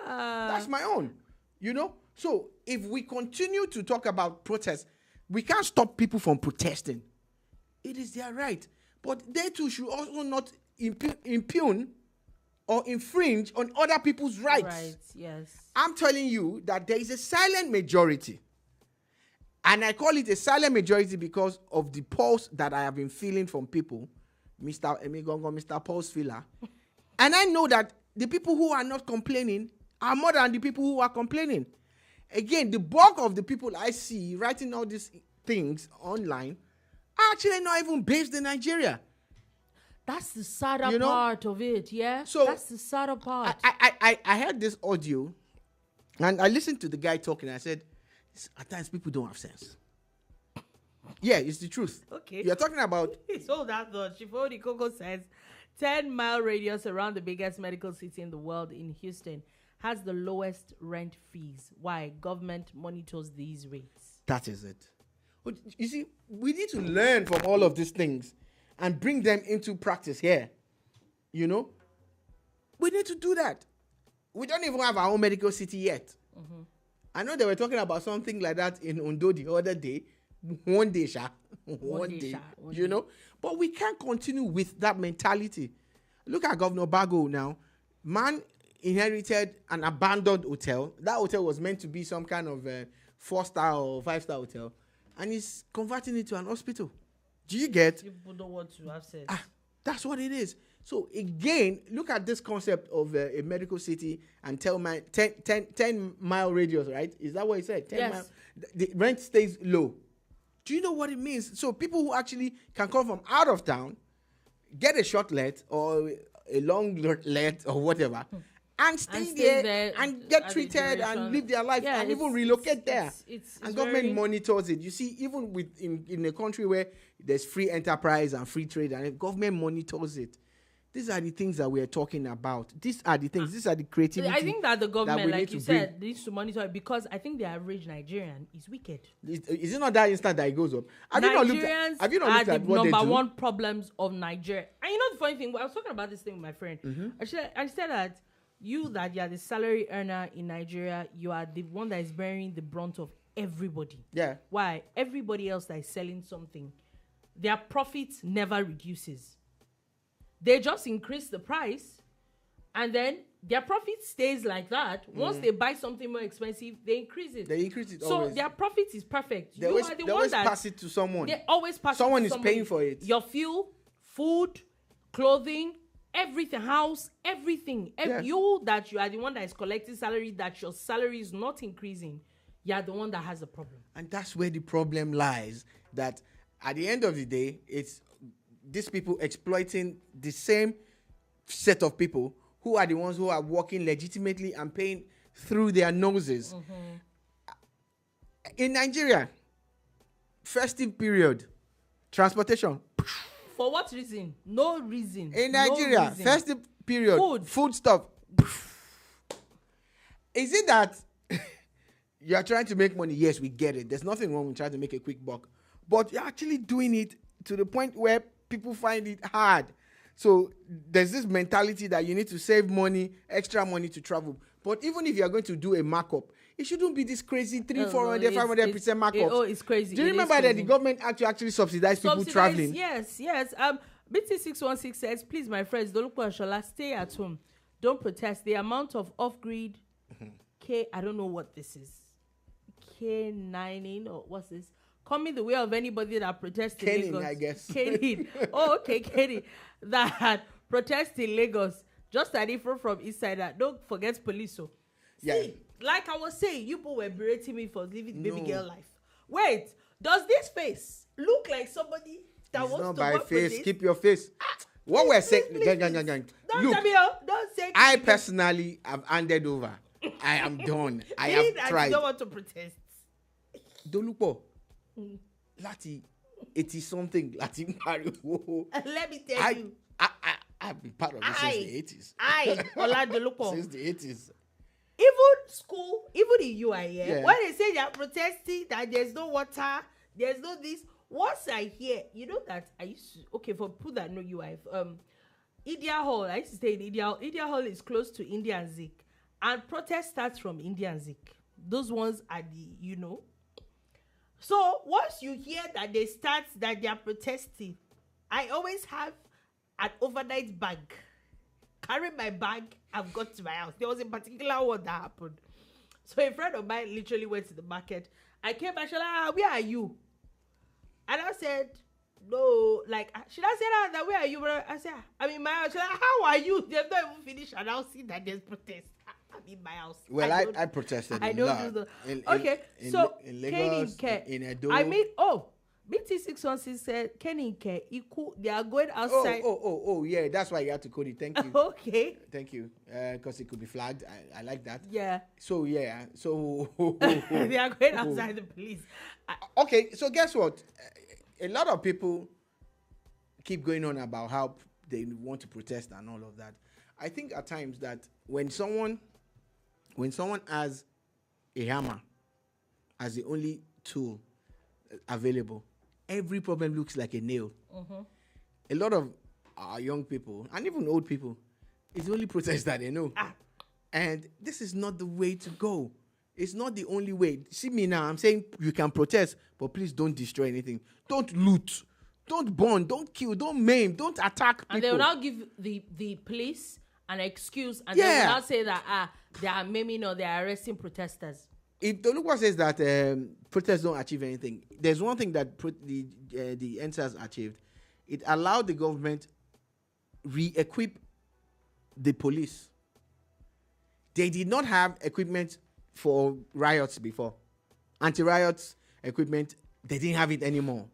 That's my own. You know. So if we continue to talk about protests, we can't stop people from protesting. It is their right. But they too should also not impugn or infringe on other people's rights. Right, yes. I'm telling you that there is a silent majority. And I call it a silent majority because of the pulse that I have been feeling from people, Mr. Emigongo, Mr. Pulse Filler. And I know that the people who are not complaining are more than the people who are complaining. Again, the bulk of the people I see writing all these things online are actually not even based in Nigeria. That's the sadder part of it, yeah? So that's the sadder part. I heard this audio, and I listened to the guy talking, and I said, at times people don't have sense. Yeah, it's the truth. Okay. You're talking about... So that the Shifodi Coco says, 10-mile radius around the biggest medical city in the world in Houston has the lowest rent fees. Why? Government monitors these rates. That is it. But you see, we need to learn from all of these things and bring them into practice here. You know? We need to do that. We don't even have our own medical city yet. Mm-hmm. I know they were talking about something like that in Ondo the other day. One day, you know? But we can't continue with that mentality. Look at Governor Bago now. Man inherited an abandoned hotel. That hotel was meant to be some kind of 4-star or 5-star hotel. And he's converting it to an hospital. Do you get? People don't want to have sex. That's what it is. So again, look at this concept of a medical city and 10-mile radius, right? Is that what he said? 10 yes. Mile, the rent stays low. Do you know what it means? So people who actually can come from out of town, get a short let or a long let or whatever, and stay there and get treated and live their life and even relocate there. It's government monitors it. You see, even in a country where there's free enterprise and free trade, and government monitors it. These are the things that we are talking about. These are the things. These are the creativity. I think that the government, like you said, needs to monitor it because I think the average Nigerian is wicked. Is it not that instant that it goes up? Have you not looked at what they do? Number one problems of Nigeria. And you know the funny thing? I was talking about this thing with my friend. Mm-hmm. I said that you are the salary earner in Nigeria, you are the one that is bearing the brunt of everybody. Yeah. Why? Everybody else that is selling something, their profits never reduces. They just increase the price And then their profit stays like that. Once they buy something more expensive, they increase it. They increase it so always. their profit is perfect. They always pass it to someone. They always pass someone it to is paying for it. Your fuel, food, clothing, everything, house, everything. You are the one that is collecting salary, that your salary is not increasing. You are the one that has the problem. And that's where the problem lies. That at the end of the day, it's these people exploiting the same set of people who are the ones who are working legitimately and paying through their noses. In Nigeria, festive period, transportation. For what reason? No reason. In Nigeria, festive period, food stuff. Is it that you are trying to make money? Yes, we get it. There's nothing wrong with trying to make a quick buck. But you're actually doing it to the point where people find it hard. So there's this mentality that you need to save money, extra money to travel. But even if you're going to do a markup, it shouldn't be this crazy 400, 500% markup. It's crazy. Do you remember that the government actually subsidized people traveling? Yes. BT616 says, please, my friends, don't look for Shola, stay at home. Don't protest. The amount of off-grid I don't know what this is. K9 or what's this? Coming the way of anybody that protests in Lagos. I guess. Kenny. That protests in Lagos. Just a different from inside that. Don't forget police. So. See, like I was saying, you people were berating me for living baby girl life. Wait, does this face look like somebody that wants to work face. With this? Keep your face. What we're saying, Don't say. I personally have handed over. I am done. I have tried. You don't want to protest. Dolupo, Lati, 80 something Lati Mario. Let me tell you. I've been part of this since the 80s. Ola Dolupo. Since the 80s. Even school, even in UI, when they say they are protesting that there's no water, there's no this. Once I hear, you know that I used to, for people that know UI, India Hall, I used to stay in India Hall. India Hall is close to India and Zik. And protest starts from India and Zik. Those ones are the, So once you hear that they are protesting, I always have an overnight bag. Carry my bag and got to my house. There was a particular one that happened. So a friend of mine literally went to the market. I came back, she's like, where are you? And I said, no, like, should I say that where are you? I said, I'm in my house. She's like, how are you? They've not even finished announcing that there's protest. I'm in my house. Well, I protested. I don't do that. In Lagos, in Edo. I mean, BT616 said, Kenny Ke, they are going outside. Yeah, that's why you have to code it. Thank you. Okay. Thank you. Because it could be flagged. I like that. Yeah. So they are going outside the police. Okay, so guess what? A lot of people keep going on about how they want to protest and all of that. I think at times that when someone has a hammer as the only tool available, every problem looks like a nail. A lot of our young people and even old people, it's the only protest that they know. And this is not the way to go. It's not the only way. See me now, I'm saying you can protest, but please don't destroy anything. Don't loot. Don't burn. Don't kill. Don't maim. Don't attack people. And they will now give the police an excuse, and they will now say that they are maiming or they are arresting protesters. If Toluwa says that protests don't achieve anything, there's one thing that the NSAS achieved. It allowed the government re-equip the police. They did not have equipment for riots before. Anti-riots equipment, they didn't have it anymore.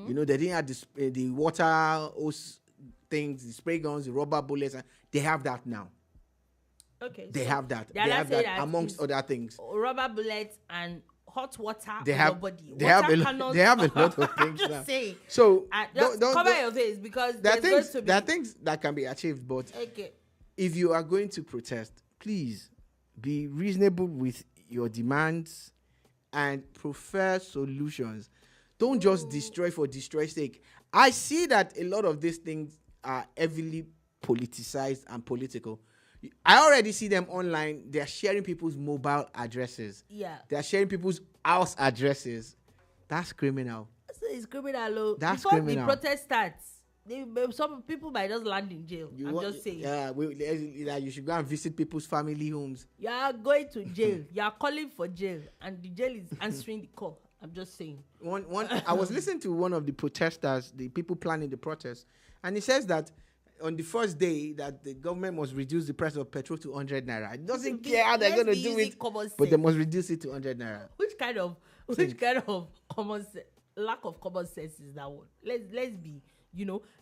They didn't have the water hose things, the spray guns, the rubber bullets. They have that now. Okay. They have that. They have that amongst other things. Rubber bullets and hot water they on have, your body. They have a lot of things now. Saying. So just cover your face because there are things that can be achieved, but if you are going to protest, please be reasonable with your demands and prefer solutions. Don't just destroy for destroy's sake. I see that a lot of these things are heavily politicized and political. I already see them online. They're sharing people's mobile addresses. Yeah. They're sharing people's house addresses. That's criminal. So it's criminal. That's Before criminal. the protest starts, some people might just land in jail. Just saying. Yeah, you should go and visit people's family homes. You are going to jail. You are calling for jail, and the jail is answering the call. I'm just saying. I was listening to one of the protesters, the people planning the protest, and he says that on the first day that the government must reduce the price of petrol to 100 naira. It doesn't care how they're going to do it, but they must reduce it to 100 naira. Which kind of common lack of common sense is that one? Let's be.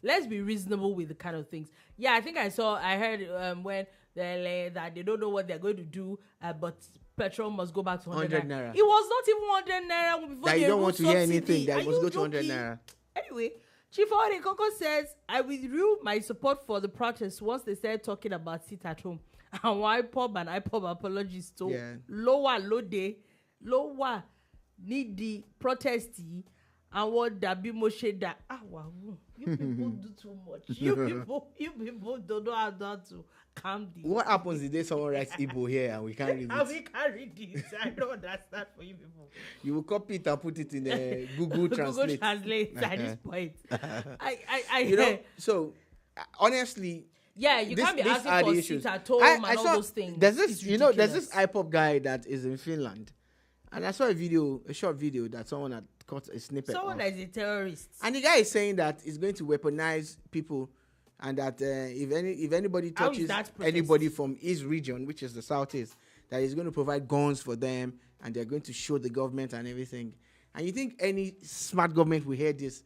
Let's be reasonable with the kind of things. Yeah, I think I heard when that they don't know what they're going to do, but petrol must go back to 100 naira. It was not even 100 naira before that you don't want to hear anything. That must go to 100 naira. Anyway, Chief Ode Coco says, I withdrew my support for the protest once they started talking about sit at home. And why IPOB and IPOB apologies to lower need the protestee. And what Dabi Moshe that wow, you people do too much. You people don't know how to calm the. What happens the day someone writes Igbo here and we can't read it? And we can't read this. I don't understand for you people. You will copy it and put it in Google Translate. Google Translate at this point. I so honestly. Yeah, you can't be asking for sit at home and all those things. There's this, there's this IPOP guy that is in Finland, and I saw a short video that someone had caught a snippet. Someone that is a terrorist. And the guy is saying that he's going to weaponize people, and that if anybody touches anybody from his region, which is the southeast, that he's going to provide guns for them, and they're going to show the government and everything. And you think any smart government will hear this,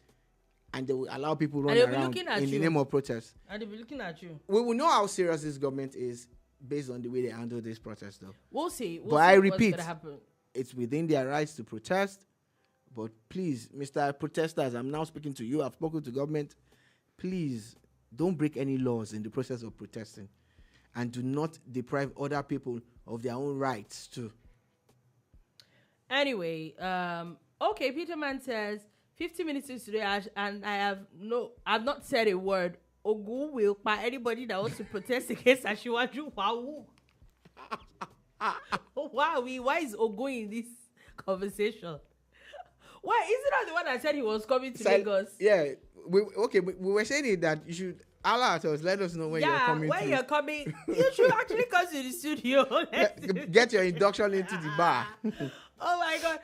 and they will allow people run around in the name of protest? And they'll be looking at you. We will know how serious this government is based on the way they handle this protest, though. We'll see. But I repeat, it's within their rights to protest. But please, Mr. Protesters, I'm now speaking to you. I've spoken to government. Please, don't break any laws in the process of protesting. And do not deprive other people of their own rights, too. Anyway, okay, Peterman says, 50 minutes is today, and I've not said a word. Ogu will by anybody that wants to protest against Ashiwaju. Wow. Why is Ogu in this conversation? Why is it not the one that said he was coming to Lagos? Yeah, we were saying that you should alert us. Let us know when you're coming. Yeah, when you're coming, you should actually come to the studio. Get your induction into the bar. Oh my God!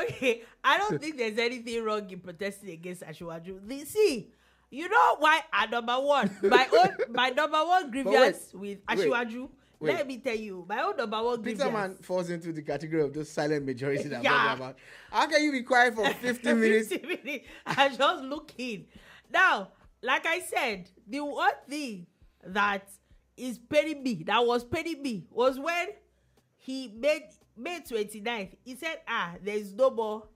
Okay, I don't think there's anything wrong in protesting against Ashiwaju. See, you know why? Number one, my number one grievance with Ashiwaju. Let me tell you, my own number one grievance. Peterman falls into the category of those silent majority that I'm talking about. How can you be quiet for 50 minutes? 50 minutes. I just looking. Now, like I said, the one thing that is paining me, was when he made May 29th. He said, there is no more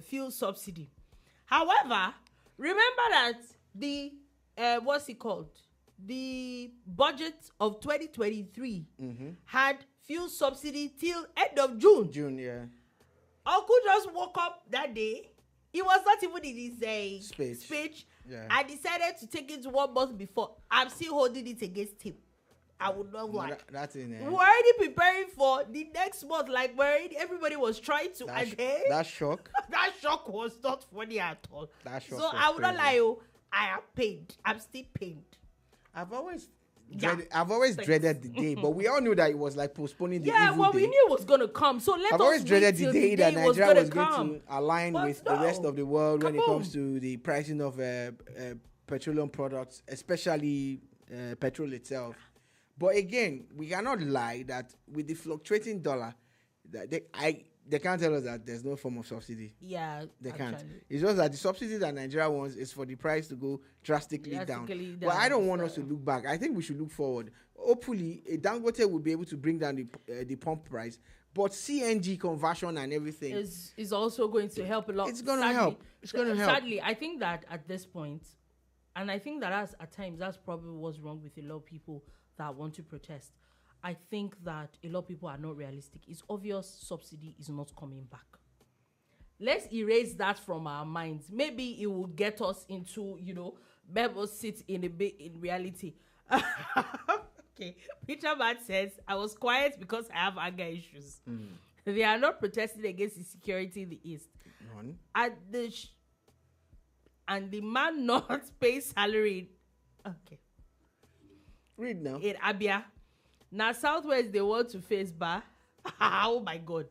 fuel subsidy. However, remember that the what's it called? The budget of 2023 had fuel subsidy till end of June. Yeah. Uncle just woke up that day. He was not even in his speech. Yeah. I decided to take it 1 month before. I'm still holding it against him. I would not lie. That's in there. We're already preparing for the next month. Like everybody was trying to. That shock. That shock was not funny at all. That shock. So I would not lie. I am pained. I'm still pained. I've always dreaded the day, but we all knew that it was like postponing the evil day. We knew it was going to come. So I've always dreaded the day that Nigeria was going to align with the rest of the world when it comes to the pricing of petroleum products, especially petrol itself. But again, we cannot lie that with the fluctuating dollar, that they can't tell us that there's no form of subsidy. Yeah, they can't. It's just that the subsidy that Nigeria wants is for the price to go drastically down. But I don't want us to look back. I think we should look forward. Hopefully, Dangote will be able to bring down the pump price. But CNG conversion and everything is also going to help a lot. It's going to help. It's going to help. Sadly, I think that at this point, and I think that at times that's probably what's wrong with a lot of people that want to protest. I think that a lot of people are not realistic. It's obvious subsidy is not coming back. Let's erase that from our minds. Maybe it will get us into, Bebo sit in reality. Okay. Peter Man says, I was quiet because I have anger issues. They are not protesting against insecurity in the East. None. and the man not pay salary. Okay. Read now. In Abia. Now Southwest they want to face bar. Oh my God.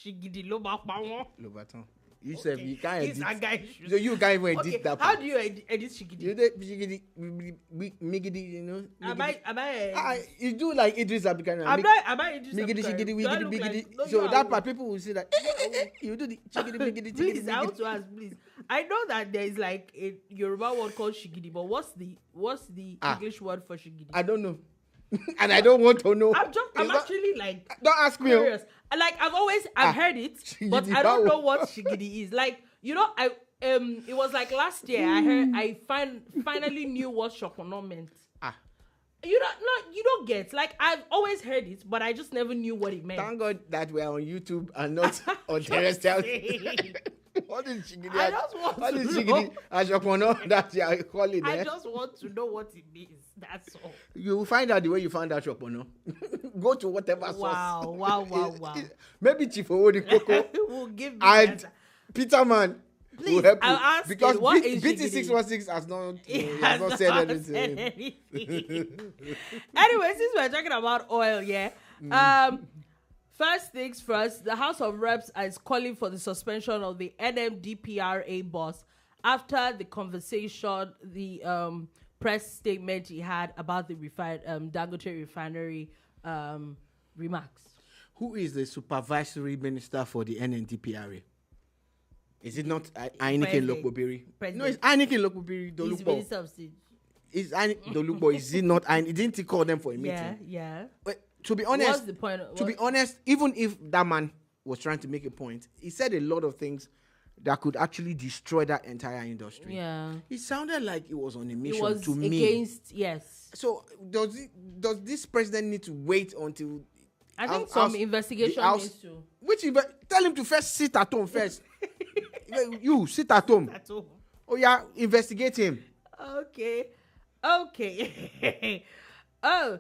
Shigidi loba pawo. Lobaton. You said you can't He's edit. a guy. So you can't even edit that How part. do you edit Shigidi? You did Shigidi, Migidi, you know. Am I You do like Idris Abdulkarim. am I Idris Migidi, Abdulkarim? Shigidi, Do I Migidi, look Migidi. like- no, So you that are- part, people will say that you do the Shigidi, Migidi, Please, Shigidi, I want Migidi. to ask, please. I know that there is like a Yoruba word called shigidi, but what's the English word for shigidi? I don't know. And I don't want to know. I'm It's not- actually like Don't ask me. curious. Like I've heard it, but Shigidi, I don't how? know what shigidi is. Like, you know, it was like last year I finally knew what shokono meant. You don't get, like, I've always heard it, but I just never knew what it meant. Thank God that we are on YouTube and not on terrestrial. What is Shigidi? I just want What to is know. Shigidi? As that you are calling I it. just want to know what it means. That's all. You will find out the way you found out Shopono. Go to whatever source. Wow. Maybe Chief Owodi Coco Will give me and answer. Peter Man will Please, help I'm you. asking, Because what is Shigidi? BT616 has not, It has not said not anything. said anything. Anyway, since we're talking about oil, first things first, the House of Reps is calling for the suspension of the NMDPRA boss after the conversation, the press statement he had about the Dangote Refinery remarks. Who is the supervisory minister for the NMDPRA? Is it not Ainike Lokbobiri? No, it's Ainike Lokbobiri. He's Minister of State. Is Dolukbo? Is it not? Didn't he call them for a meeting? Yeah. But to be honest, What's the point? to be honest, even if that man was trying to make a point, he said a lot of things that could actually destroy that entire industry. Yeah. It sounded like it was on a mission It was to me. against, yes. So does this president need to wait until? I think some investigation needs to. Tell him to first sit at home first. You sit at home. At all. Oh yeah, investigate him. Okay. Okay. Chief Odikoko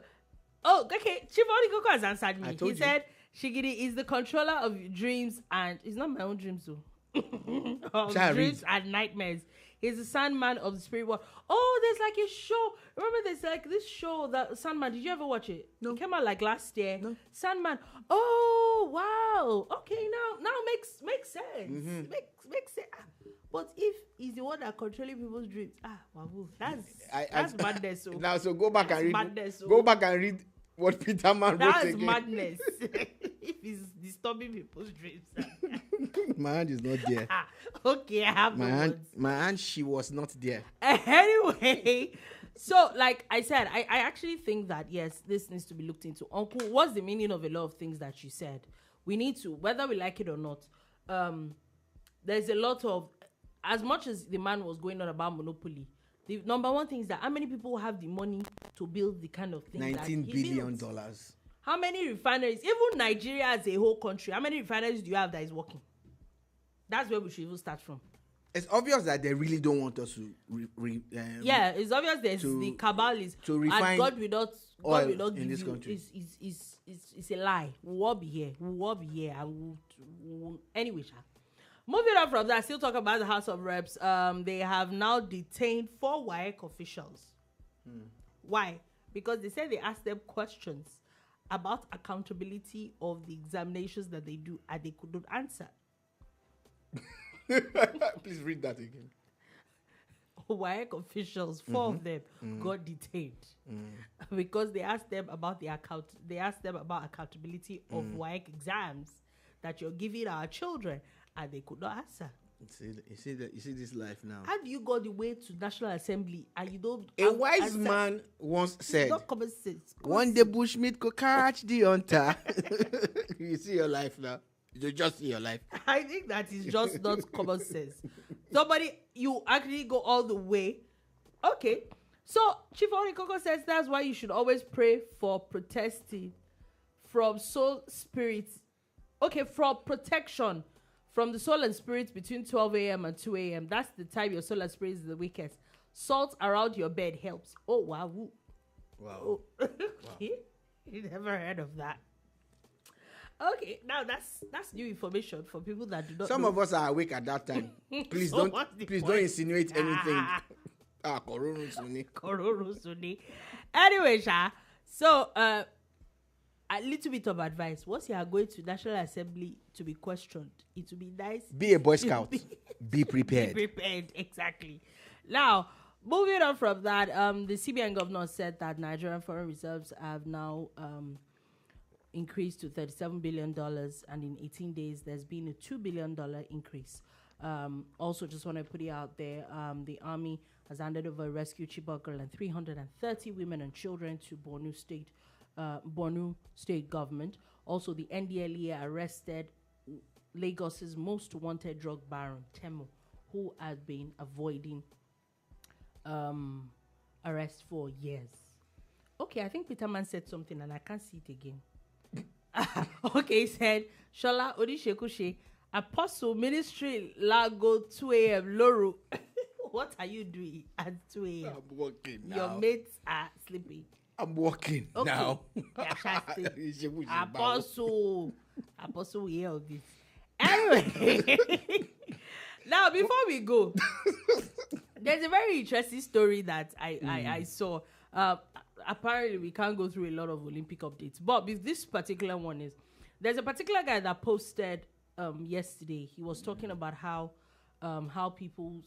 has answered me. He said Shigidi is the controller of dreams, and it's not my own dreams though. Of dreams and nightmares. He's the Sandman of the spirit world. Oh, there's like a show. Remember, there's like this show that Sandman. Did you ever watch it? No. It came out like last year. No. Sandman. Oh wow. Okay, now makes sense. Mm-hmm. Makes sense. But if he's the one that controlling people's dreams, wow, that's madness. So. Now, so go back and read. Madness, Go back and read what Peter Man wrote That's again. madness. If he's disturbing people's dreams. My hand is not there. Okay, I have My hand, she was not there. Anyway, so like I said, I actually think that yes, this needs to be looked into. Uncle, what's the meaning of a lot of things that you said? We need to, whether we like it or not. There's a lot of, as much as the man was going on about monopoly, the number one thing is that how many people have the money to build the kind of thing $19 that he billion. built? How many refineries, even Nigeria as a whole country, how many refineries do you have that is working? That's where we should even start from. It's obvious that they really don't want us to. It's obvious there's the cabal is to refine God will not in give this you. country. It's a lie. We'll all be here. And we'll anyway. Moving on from that, still talk about the House of Reps. They have now detained 4 WAEC officials. Why? Because they said they asked them questions about accountability of the examinations that they do, and they couldn't answer. Please read that again. WAEC officials, 4 of them, got detained because they asked them about accountability of WAEC exams that you're giving our children, and they could not answer. You see this life now. How do you go the way to National Assembly and you don't? A wise man once said, not common sense. "One day bushmeat could catch the hunter." You see your life now. You just see your life. I think that is just not common sense. You actually go all the way. Okay. So Chief Odikoko says that's why you should always pray for protesting from soul spirits. Okay, for protection from the soul and spirits between 12 a.m. and 2 a.m. That's the time your soul and spirit is the weakest. Salt around your bed helps. Oh, wow. Wow. Oh. Okay. You never heard of that. Okay, now that's new information for people that do not. Some know. of us are awake at that time. Please So don't what's the don't point? insinuate anything. Corona Suni. Kororosuni. Anyway, Sha. So a little bit of advice. Once you are going to National Assembly to be questioned, it will be nice. Be a Boy Scout. Be prepared. Be prepared, exactly. Now, moving on from that, the CBN governor said that Nigerian foreign reserves have now increased to $37 billion, and in 18 days, there's been a $2 billion increase. Also, just want to put it out there, the army has handed over a rescue Chibok girl and 330 women and children to Borno State government. Also, the NDLEA arrested Lagos's most wanted drug baron, Temo, who had been avoiding arrest for years. Okay, I think Peterman said something and I can't see it again. Okay, he said, Shola Odishekushe, Apostle Ministry Lago 2 a.m. Loru. What are you doing at 2 a.m.? I'm working now. Your mates are sleeping. I'm working Okay. now. Apostle, we hear of this. Anyway, now before we go, there's a very interesting story that I saw. Apparently, we can't go through a lot of Olympic updates, but this particular one is there's a particular guy that posted yesterday. He was talking about how people's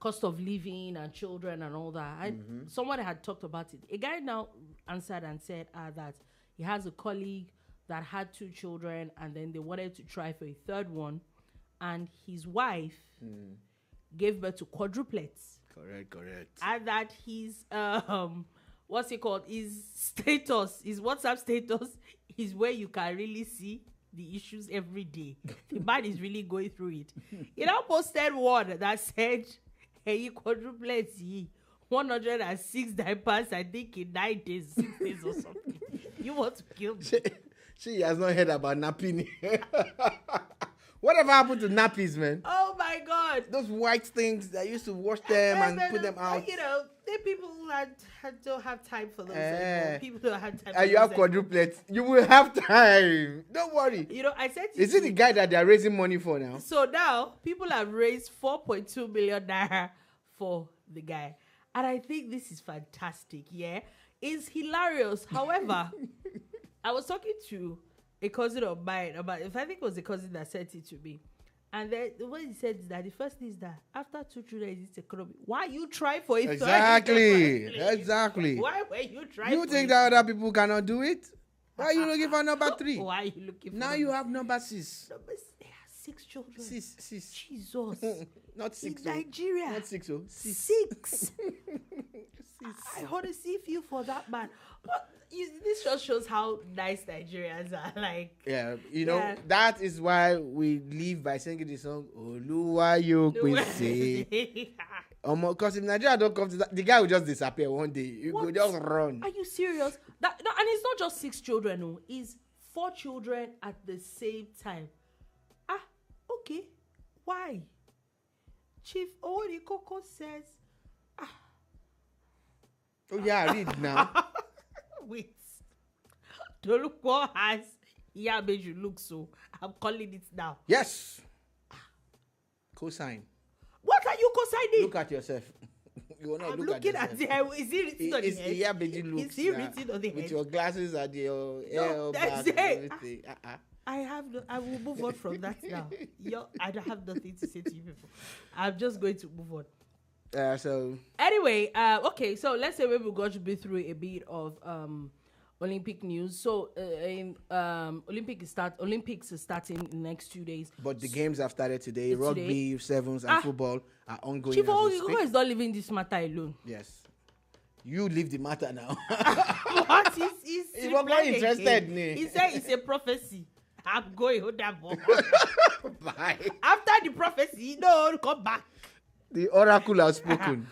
cost of living and children and all that. Someone had talked about it. A guy now answered and said that he has a colleague that had 2 children and then they wanted to try for a third one, and his wife gave birth to quadruplets. Correct. And that his what's it called? His status, his WhatsApp status is where you can really see the issues every day. The man is really going through it. He now posted one that said, "Hey, quadruplets, 106 diapers, I think in 9 days, 6 days or something." You want to kill me? She has not heard about napping. Whatever happened to nappies, man? Oh my God! Those white things that used to wash them and put them out. You know, there are people who don't have time for those anymore. People don't have time. And you have quadruplets. You will have time. Don't worry. You know, I said. Is it the guy that they are raising money for now? So now people have raised 4.2 million naira for the guy, and I think this is fantastic. Yeah, it's hilarious. However, I was talking to a cousin of mine about, if I think it was a cousin that sent it to me, and then what he said is that the first thing is that after 2 children is this economy. Why you try for it? Exactly. Why were you trying? You think that other people cannot do it? Why are you looking for number 3? Why are you looking for now you have number 6. Number 6 children. 6. Jesus. Not 6. In Nigeria. Not 6. 6. I honestly feel for that man. But this just shows how nice Nigerians are. Like, yeah, you know, that is why we live by singing the song Oluwa yo kwese. Because if Nigeria don't come to that, the guy will just disappear one day. You go just run. Are you serious? No, and it's not just 6 children. No, it's 4 children at the same time. Okay. Why? Chief Ori Coco says. Oh yeah, read now. Wait. Don't look what has made you look so. I'm calling it now. Yes. Cosign. What are you co-signing? Look at yourself. You will not I'm look looking at at yourself. it. Is he written on the head? Is he written on the head? With your glasses and your No, that's back and it. everything. I will move on from that now. I don't have nothing to say to you people. I'm just going to move on. So anyway, okay, so let's say we're going to be through a bit of Olympic news. So Olympics is starting in the next 2 days. But the games have started today. Rugby, sevens, and football are ongoing. Chief Ogo is not leaving this matter alone. Yes. You leave the matter now. What is He was not interested. He said it's a prophecy. I'm going hold that ball. Bye. After the prophecy, no, come back. The oracle has spoken.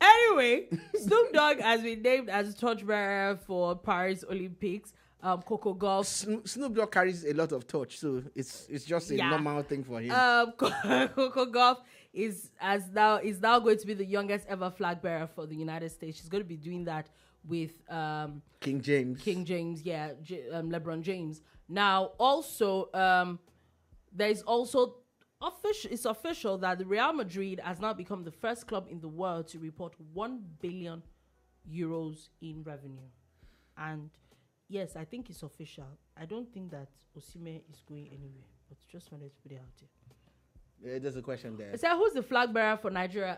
Anyway, Snoop Dogg has been named as torchbearer for Paris Olympics. Coco Gauff. Snoop Dogg carries a lot of torch, so it's just a normal thing for him. Coco Gauff is now going to be the youngest ever flag bearer for the United States. She's going to be doing that with King James. LeBron James. Now, also, there is also it's official that the Real Madrid has now become the first club in the world to report 1 billion euros in revenue. And yes, I think it's official. I don't think that Osimhen is going anywhere, but just wanted to put it out here. There's a question there. So who's the flag bearer for Nigeria?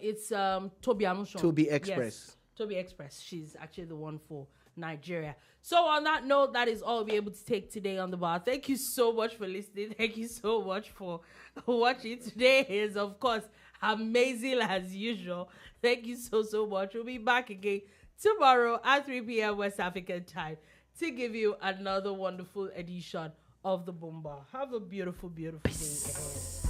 It's Toby Amushon. Toby Express. Yes, Toby Express. She's actually the one for Nigeria. So on that note, that is all we'll be able to take today on the bar. Thank you so much for listening. Thank you so much for watching. Today is, of course, amazing as usual. Thank you so much. We'll be back again tomorrow at 3 p.m. West African time to give you another wonderful edition of the Boom Bar. Have a beautiful, beautiful day ahead.